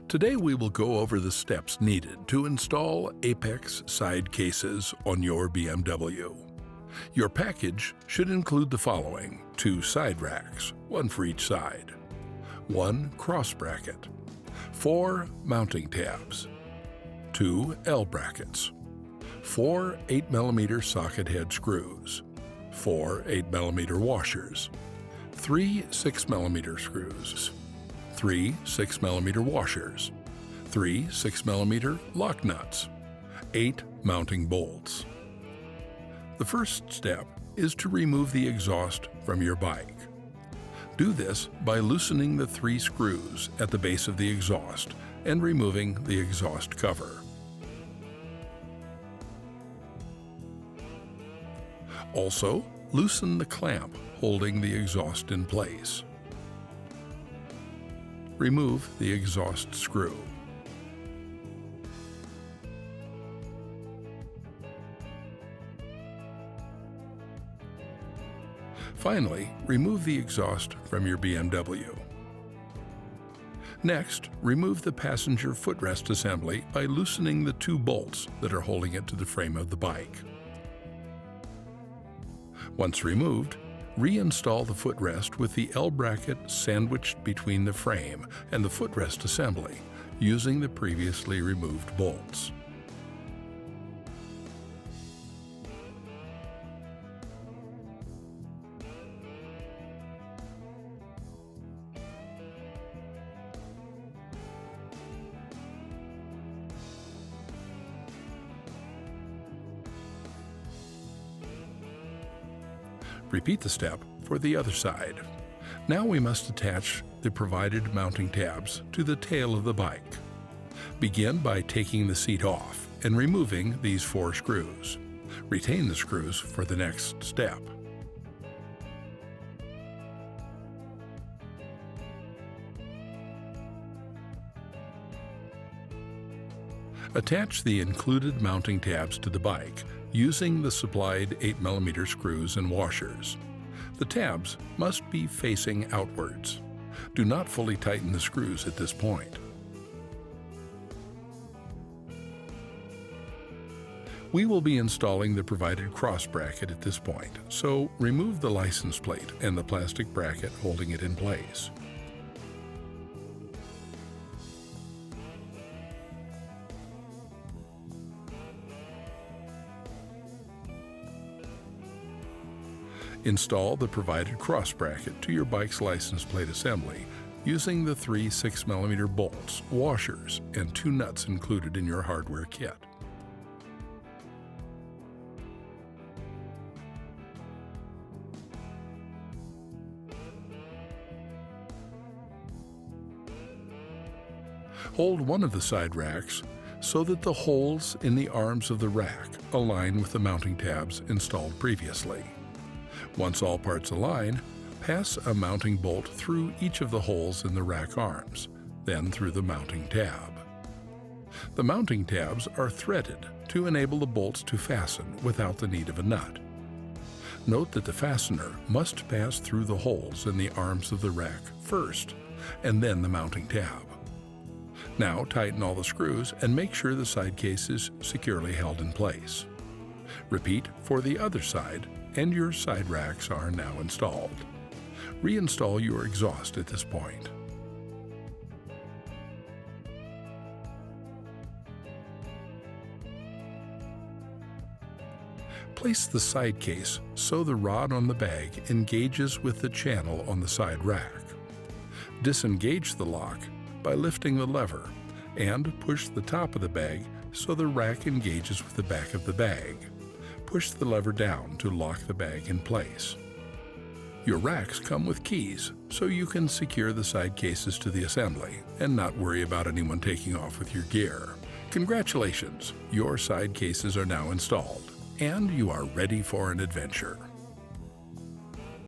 Today we will go over the steps needed to install Apex side cases on your BMW. Your package should include the following: 2 side racks, one for each side, 1 cross bracket, 4 mounting tabs, 2 L brackets, 4 8mm socket head screws, 4 8mm washers, 3 6mm screws, 3 6mm washers, 3 6mm lock nuts, 8 mounting bolts. The first step is to remove the exhaust from your bike. Do this by loosening the 3 screws at the base of the exhaust and removing the exhaust cover. Also, loosen the clamp holding the exhaust in place. Remove the exhaust screw. Finally, remove the exhaust from your BMW. Next, remove the passenger footrest assembly by loosening the 2 bolts that are holding it to the frame of the bike. Once removed, reinstall the footrest with the L bracket sandwiched between the frame and the footrest assembly using the previously removed bolts. Repeat the step for the other side. Now we must attach the provided mounting tabs to the tail of the bike. Begin by taking the seat off and removing these 4 screws. Retain the screws for the next step. Attach the included mounting tabs to the bike using the supplied 8mm screws and washers. The tabs must be facing outwards. Do not fully tighten the screws at this point. We will be installing the provided cross bracket at this point, so remove the license plate and the plastic bracket holding it in place. Install the provided cross bracket to your bike's license plate assembly using the 3 6mm bolts, washers, and 2 nuts included in your hardware kit. Hold one of the side racks so that the holes in the arms of the rack align with the mounting tabs installed previously. Once all parts align, pass a mounting bolt through each of the holes in the rack arms, then through the mounting tab. The mounting tabs are threaded to enable the bolts to fasten without the need of a nut. Note that the fastener must pass through the holes in the arms of the rack first, and then the mounting tab. Now tighten all the screws and make sure the side case is securely held in place. Repeat for the other side, and your side racks are now installed. Reinstall your exhaust at this point. Place the side case so the rod on the bag engages with the channel on the side rack. Disengage the lock by lifting the lever and push the top of the bag so the rack engages with the back of the bag. Push the lever down to lock the bag in place. Your racks come with keys, so you can secure the side cases to the assembly and not worry about anyone taking off with your gear. Congratulations! Your side cases are now installed, and you are ready for an adventure.